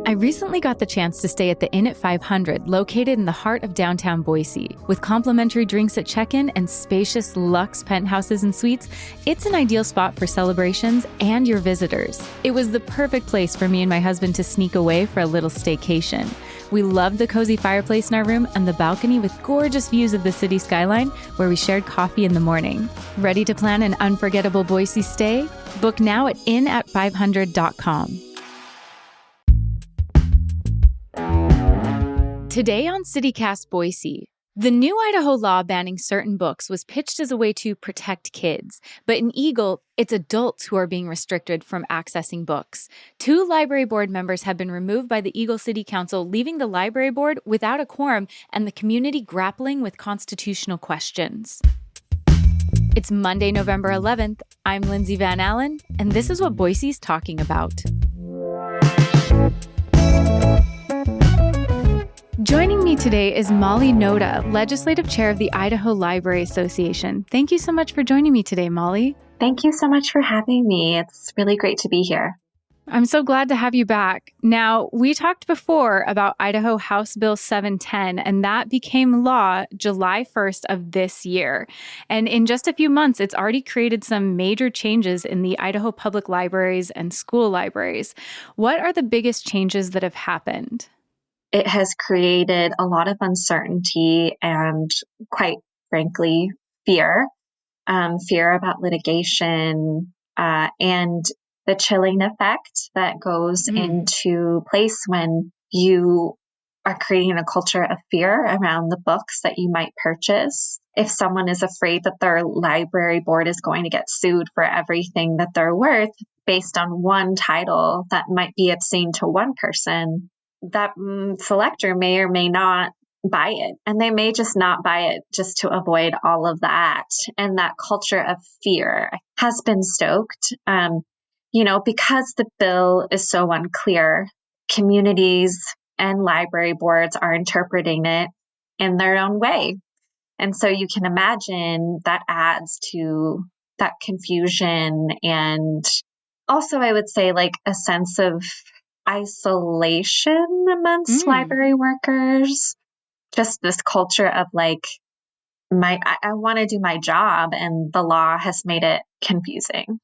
I recently got the chance to stay at the Inn at 500, located in the heart of downtown Boise. With complimentary drinks at check-in and spacious luxe penthouses and suites, it's an ideal spot for celebrations and your visitors. It was the perfect place for me and my husband to sneak away for a little staycation. We loved the cozy fireplace in our room and the balcony with gorgeous views of the city skyline, where we shared coffee in the morning. Ready to plan an unforgettable Boise stay? Book now at inat500.com. Today on CityCast Boise, the new Idaho law banning certain books was pitched as a way to protect kids. But in Eagle, it's adults who are being restricted from accessing books. 2 library board members have been removed by the Eagle City Council, leaving the library board without a quorum and the community grappling with constitutional questions. It's Monday, November 11th. I'm Lindsay Van Allen, and this is what Boise's talking about. Joining me today is Molly Noda, Legislative Chair of the Idaho Library Association. Thank you so much for joining me today, Molly. Thank you so much for having me. It's really great to be here. I'm so glad to have you back. Now, we talked before about Idaho House Bill 710, and that became law July 1st of this year. And in just a few months, it's already created some major changes in the Idaho public libraries and school libraries. What are the biggest changes that have happened? It has created a lot of uncertainty and, quite frankly, fear about litigation, and the chilling effect that goes into place when you are creating a culture of fear around the books that you might purchase. If someone is afraid that their library board is going to get sued for everything that they're worth based on one title that might be obscene to one person, that selector may or may not buy it. And they may just not buy it just to avoid all of that. And that culture of fear has been stoked. Because the bill is so unclear, communities and library boards are interpreting it in their own way. And so you can imagine that adds to that confusion, and also I would say like a sense of isolation amongst library workers. Just this culture of like, I want to do my job, and the law has made it confusing.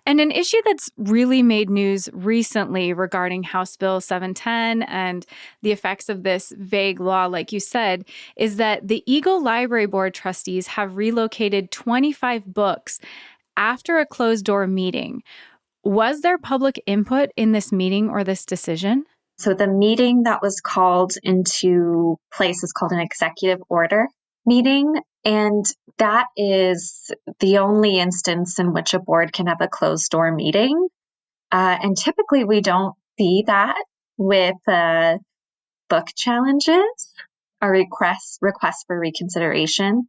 And an issue that's really made news recently regarding House Bill 710 and the effects of this vague law, like you said, is that the Eagle Library Board trustees have relocated 25 books after a closed-door meeting. Was there public input in this meeting or this decision? So the meeting that was called into place is called an executive order meeting. And that is the only instance in which a board can have a closed door meeting. And typically we don't see that with book challenges or requests for reconsideration.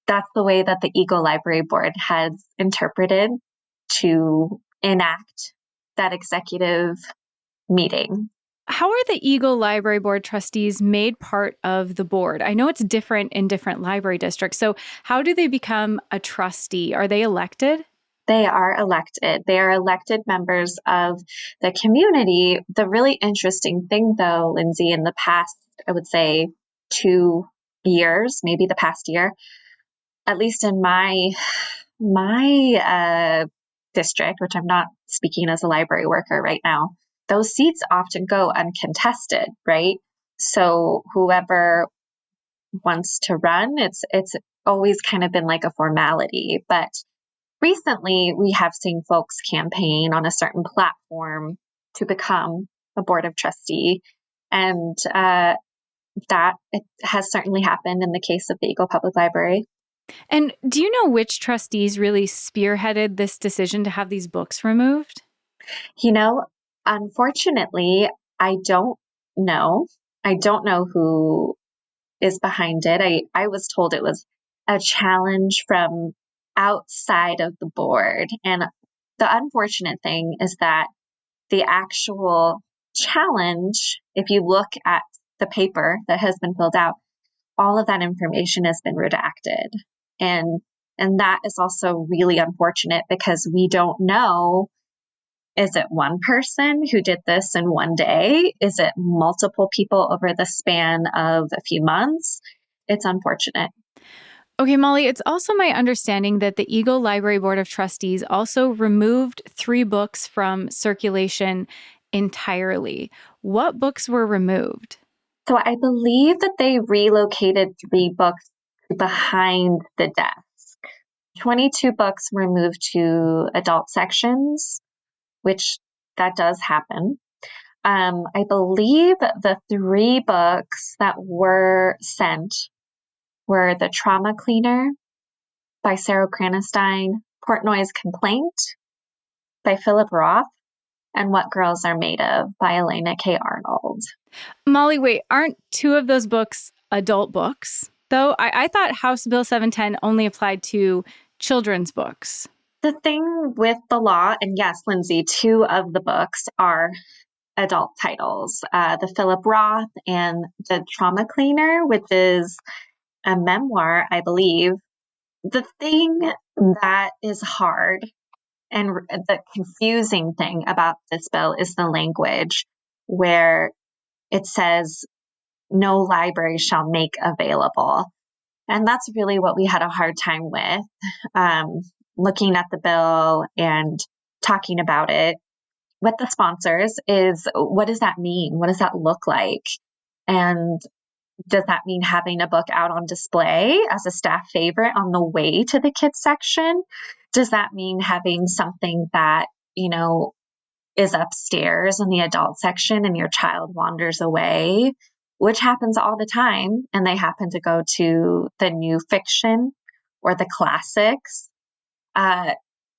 That's the way that the Eagle Library Board has interpreted to enact that executive meeting. How are the Eagle Library Board trustees made part of the board? I know it's different in different library districts. So how do they become a trustee? Are they elected? They are elected. They are elected members of the community. The really interesting thing, though, Lindsay, in the past, I would say 2 years, maybe the past year, at least in my district, which I'm not speaking as a library worker right now, those seats often go uncontested, right? So whoever wants to run, it's always kind of been like a formality. But recently, we have seen folks campaign on a certain platform to become a board of trustee. And that it has certainly happened in the case of the Eagle Public Library. And do you know which trustees really spearheaded this decision to have these books removed? Unfortunately, I don't know. I don't know who is behind it. I was told it was a challenge from outside of the board. And the unfortunate thing is that the actual challenge, if you look at the paper that has been filled out, all of that information has been redacted. And that is also really unfortunate because we don't know Is it one person who did this in one day? Is it multiple people over the span of a few months? It's unfortunate. Okay, Molly, it's also my understanding that the Eagle Library Board of Trustees also removed 3 books from circulation entirely. What books were removed? So I believe that they relocated 3 books behind the desk. 22 books were moved to adult sections, which that does happen. I believe the 3 books that were sent were The Trauma Cleaner by Sarah Cranestein, Portnoy's Complaint by Philip Roth, and What Girls Are Made Of by Elena K. Arnold. Molly, wait, aren't 2 of those books adult books? Though I thought House Bill 710 only applied to children's books. The thing with the law, and yes, Lindsay, 2 of the books are adult titles, the Philip Roth and The Trauma Cleaner, which is a memoir, I believe. The thing that is hard and the confusing thing about this bill is the language where it says no library shall make available. And that's really what we had a hard time with, looking at the bill and talking about it with the sponsors is, what does that mean? What does that look like? And does that mean having a book out on display as a staff favorite on the way to the kids section? Does that mean having something that, is upstairs in the adult section and your child wanders away, which happens all the time, and they happen to go to the new fiction or the classics?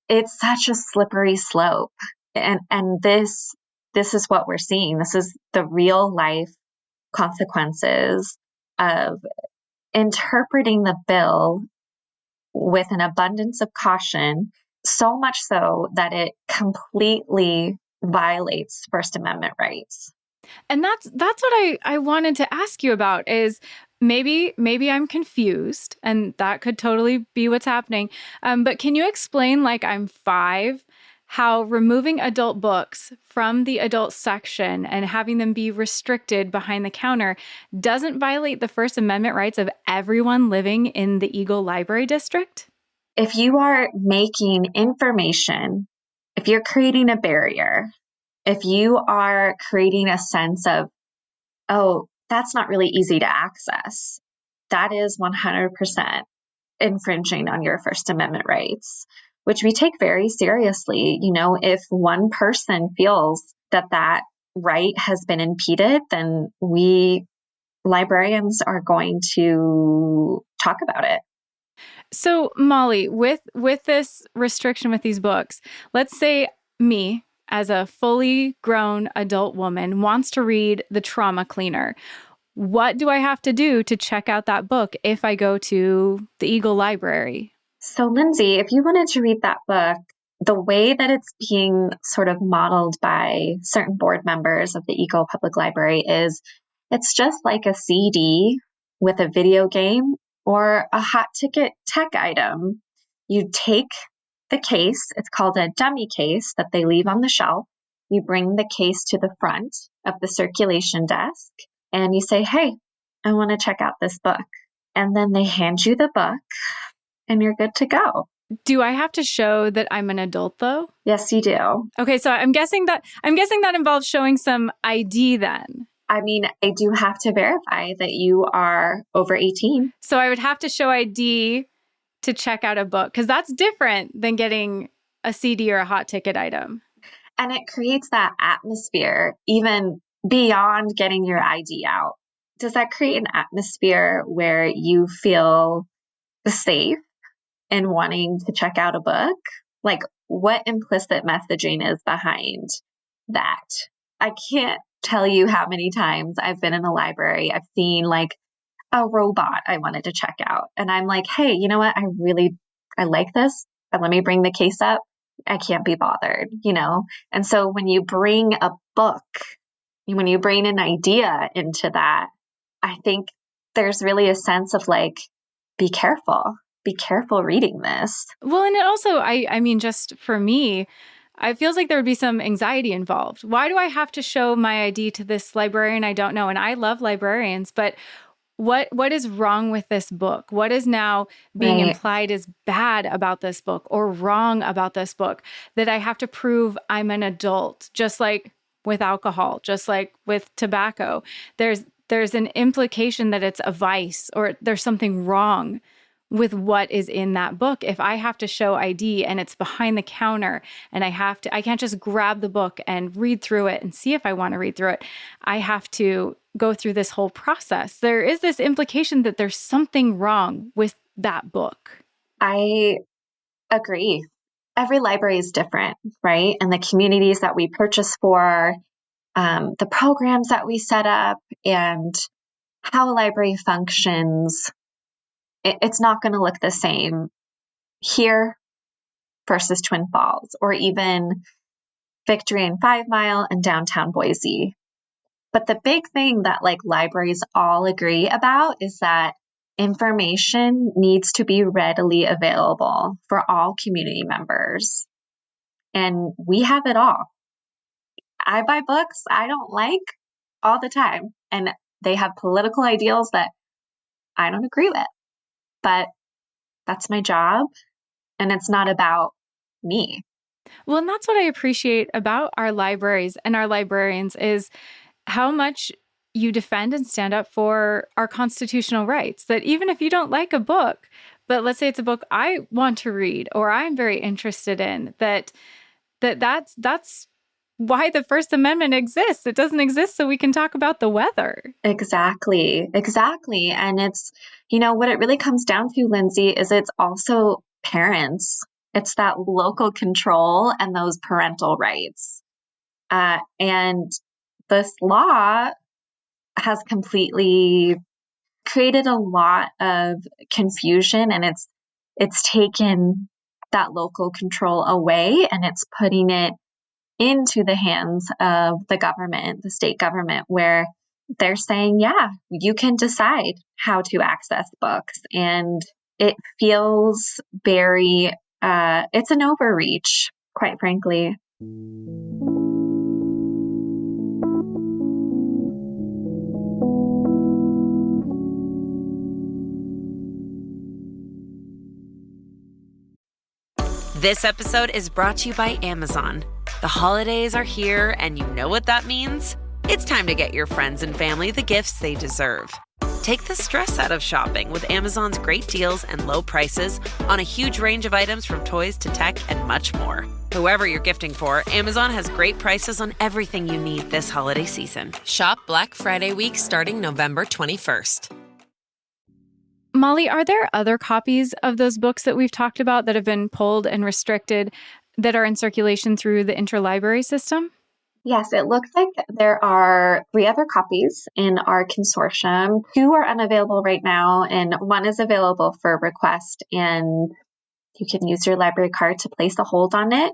It's such a slippery slope. And this is what we're seeing. This is the real life consequences of interpreting the bill with an abundance of caution, so much so that it completely violates First Amendment rights. And that's what I wanted to ask you about is maybe I'm confused, and that could totally be what's happening. But can you explain, like I'm 5, how removing adult books from the adult section and having them be restricted behind the counter doesn't violate the First Amendment rights of everyone living in the Eagle Library District? If you are making information, if you're creating a barrier, if you are creating a sense of, oh, that's not really easy to access, that is 100% infringing on your First Amendment rights, which we take very seriously. If one person feels that that right has been impeded, then we librarians are going to talk about it. So, Molly, with this restriction with these books, let's say me, as a fully grown adult woman, wants to read The Trauma Cleaner. What do I have to do to check out that book if I go to the Eagle Library? So, Lindsay, if you wanted to read that book, the way that it's being sort of modeled by certain board members of the Eagle Public Library is it's just like a CD with a video game or a hot ticket tech item. You take the case, it's called a dummy case that they leave on the shelf. You bring the case to the front of the circulation desk and you say, hey, I want to check out this book. And then they hand you the book and you're good to go. Do I have to show that I'm an adult though? Yes, you do. Okay, so I'm guessing that involves showing some ID then. I mean, I do have to verify that you are over 18. So I would have to show ID to check out a book, because that's different than getting a CD or a hot ticket item. And it creates that atmosphere even beyond getting your ID out. Does that create an atmosphere where you feel safe in wanting to check out a book? Like, what implicit messaging is behind that? I can't tell you how many times I've been in a library. I've seen like a robot I wanted to check out. And I'm like, hey, you know what? I like this. But let me bring the case up. I can't be bothered, And so when you bring a book, when you bring an idea into that, I think there's really a sense of like, be careful reading this. Well, and it also, I mean, just for me, It feels like there would be some anxiety involved. Why do I have to show my ID to this librarian I don't know? And I love librarians, but what is wrong with this book? What is now being Right. implied as bad about this book or wrong about this book that I have to prove I'm an adult, just like with alcohol, just like with tobacco? There's an implication that it's a vice or there's something wrong with what is in that book. If I have to show ID and it's behind the counter and I can't just grab the book and read through it and see if I want to read through it. I have to go through this whole process. There is this implication that there's something wrong with that book. I agree. Every library is different, right? And the communities that we purchase for, the programs that we set up, and how a library functions, it's not going to look the same here versus Twin Falls, or even Victory and 5 Mile and downtown Boise. But the big thing that like libraries all agree about is that information needs to be readily available for all community members. And we have it all. I buy books I don't like all the time, and they have political ideals that I don't agree with. But that's my job, and it's not about me. Well, and that's what I appreciate about our libraries and our librarians is how much you defend and stand up for our constitutional rights. That even if you don't like a book, but let's say it's a book I want to read or I'm very interested in, that's why the First Amendment exists. It doesn't exist so we can talk about the weather. Exactly. And it's, what it really comes down to, Lindsay, is it's also parents. It's that local control and those parental rights. And this law has completely created a lot of confusion, and it's taken that local control away and it's putting it into the hands of the government, the state government, where they're saying, yeah, you can decide how to access books. And it feels very, it's an overreach, quite frankly. This episode is brought to you by Amazon. The holidays are here, and you know what that means? It's time to get your friends and family the gifts they deserve. Take the stress out of shopping with Amazon's great deals and low prices on a huge range of items from toys to tech and much more. Whoever you're gifting for, Amazon has great prices on everything you need this holiday season. Shop Black Friday week starting November 21st. Molly, are there other copies of those books that we've talked about that have been pulled and restricted that are in circulation through the interlibrary system? Yes, it looks like there are 3 other copies in our consortium. 2 are unavailable right now, and 1 is available for request. And you can use your library card to place a hold on it,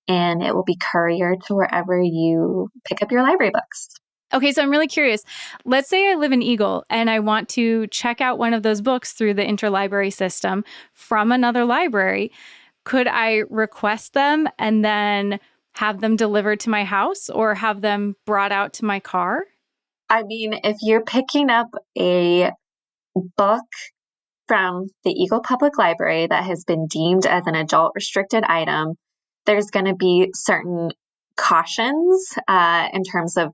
and it will be couriered to wherever you pick up your library books. Okay, so I'm really curious. Let's say I live in Eagle and I want to check out one of those books through the interlibrary system from another library. Could I request them and then have them delivered to my house or have them brought out to my car? I mean, if you're picking up a book from the Eagle Public Library that has been deemed as an adult restricted item, there's going to be certain cautions in terms of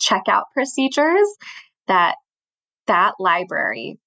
checkout procedures that library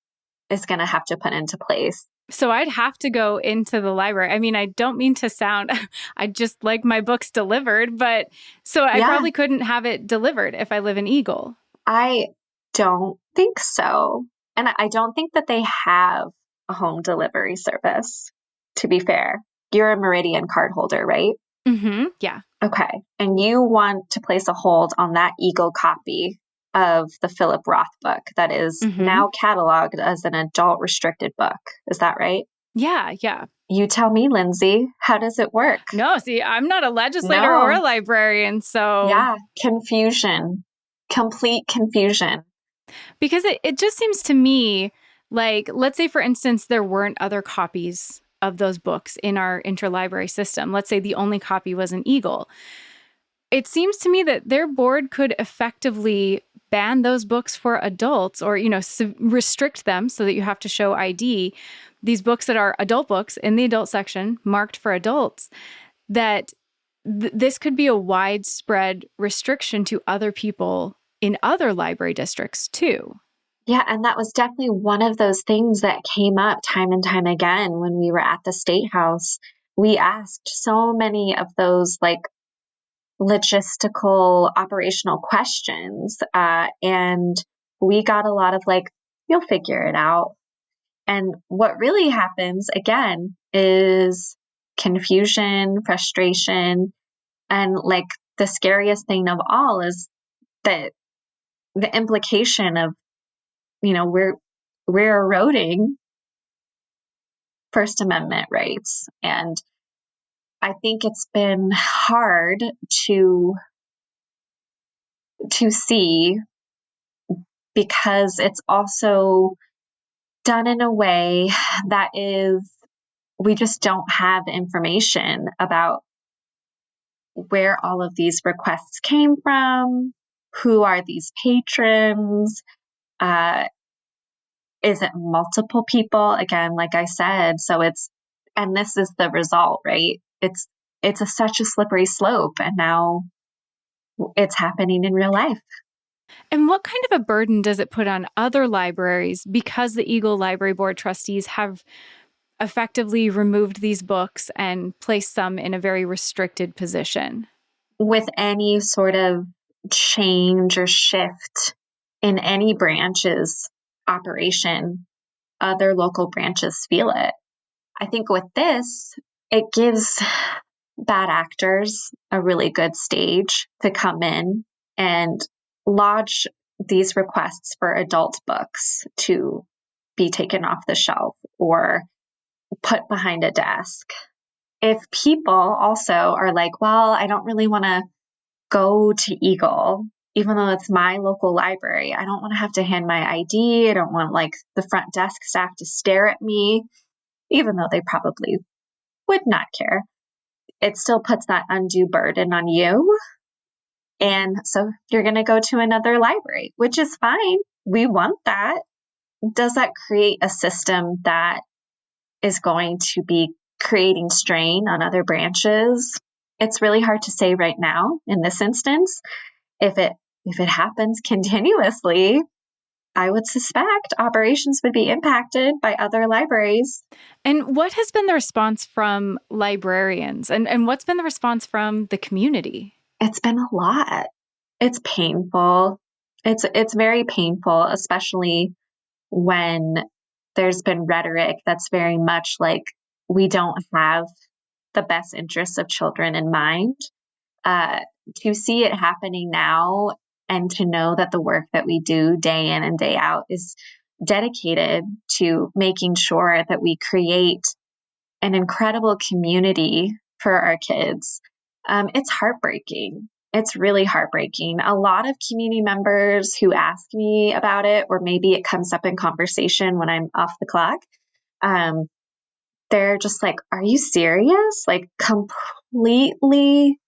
is going to have to put into place. So I'd have to go into the library. I mean, I don't mean to sound, I just like my books delivered, but so I probably couldn't have it delivered if I live in Eagle. I don't think so. And I don't think that they have a home delivery service, to be fair. You're a Meridian card holder, right? Mm-hmm. Yeah. Okay. And you want to place a hold on that Eagle copy of the Philip Roth book that is now cataloged as an adult restricted book. Is that right? Yeah. Yeah. You tell me, Lindsay, how does it work? No, see, I'm not a legislator or a librarian, so... Yeah, confusion. Complete confusion. Because it just seems to me like, let's say, for instance, there weren't other copies of those books in our interlibrary system, let's say the only copy was an Eagle, it seems to me that their board could effectively ban those books for adults, or, restrict them so that you have to show ID. These books that are adult books in the adult section marked for adults, that this could be a widespread restriction to other people in other library districts too. Yeah, and that was definitely one of those things that came up time and time again when we were at the State House. We asked so many of those logistical, operational questions, and we got a lot of you'll figure it out. And what really happens, again, is confusion, frustration, and the scariest thing of all is that the implication of, we're eroding First Amendment rights. And I think it's been hard to see, because it's also done in a way that is, we just don't have information about where all of these requests came from, who are these patrons, is it multiple people? Again, like I said, and this is the result, right? It's such a slippery slope, and now it's happening in real life. And what kind of a burden does it put on other libraries because the Eagle Library Board trustees have effectively removed these books and placed some in a very restricted position? With any sort of change or shift in any branch's operation, other local branches feel it. I think with this, it gives bad actors a really good stage to come in and lodge these requests for adult books to be taken off the shelf or put behind a desk. If people also are like, well, I don't really want to go to Eagle, even though it's my local library, I don't want to have to hand my ID. I don't want the front desk staff to stare at me, even though they probably would not care. It still puts that undue burden on you. And so you're going to go to another library, which is fine. We want that. Does that create a system that is going to be creating strain on other branches? It's really hard to say right now in this instance. If it happens continuously, I would suspect operations would be impacted by other libraries. And what has been the response from librarians? And what's been the response from the community? It's been a lot. It's painful. It's very painful, especially when there's been rhetoric that's very much we don't have the best interests of children in mind. To see it happening now, and to know that the work that we do day in and day out is dedicated to making sure that we create an incredible community for our kids, it's heartbreaking. It's really heartbreaking. A lot of community members who ask me about it, or maybe it comes up in conversation when I'm off the clock, they're just like, are you serious? Completely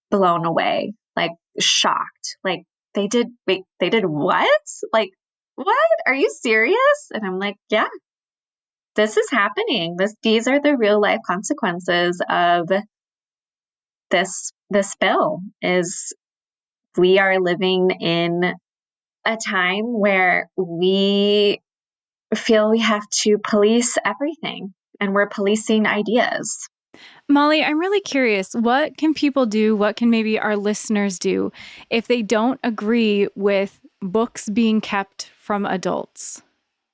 blown away, shocked. They did what? What? Are you serious? And I'm like, yeah, this is happening. These are the real life consequences of this bill. Is we are living in a time where we feel we have to police everything, and we're policing ideas. Molly, I'm really curious, what can people do? What can maybe our listeners do if they don't agree with books being kept from adults?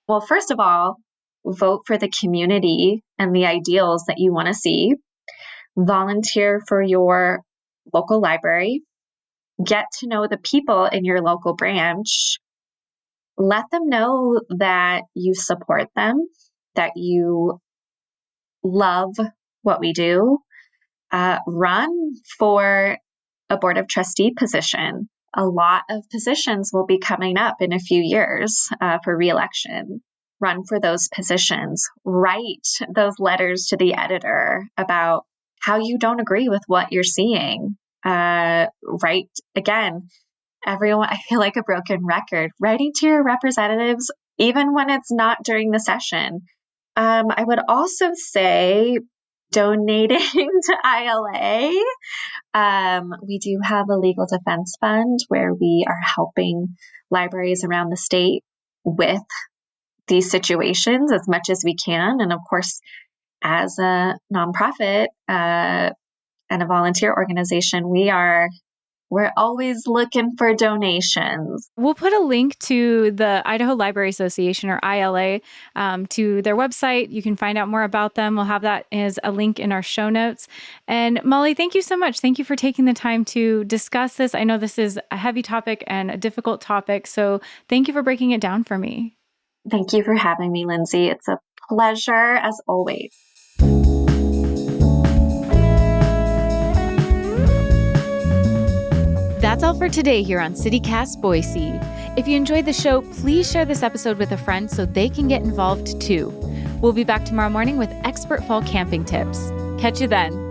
Well, first of all, vote for the community and the ideals that you want to see. Volunteer for your local library. Get to know the people in your local branch. Let them know that you support them, that you love what we do. Run for a board of trustee position. A lot of positions will be coming up in a few years for reelection. run for those positions, write those letters to the editor about how you don't agree with what you're seeing. Write, again, everyone, I feel like a broken record, writing to your representatives, even when it's not during the session. I would also say donating to ILA. We do have a legal defense fund where we are helping libraries around the state with these situations as much as we can. And of course, as a nonprofit and a volunteer organization, we're always looking for donations. We'll put a link to the Idaho Library Association, or ILA, to their website. You can find out more about them. We'll have that as a link in our show notes. And Molly, thank you so much. Thank you for taking the time to discuss this. I know this is a heavy topic and a difficult topic, so thank you for breaking it down for me. Thank you for having me, Lindsay. It's a pleasure as always. That's all for today here on CityCast Boise. If you enjoyed the show, please share this episode with a friend so they can get involved too. We'll be back tomorrow morning with expert fall camping tips. Catch you then.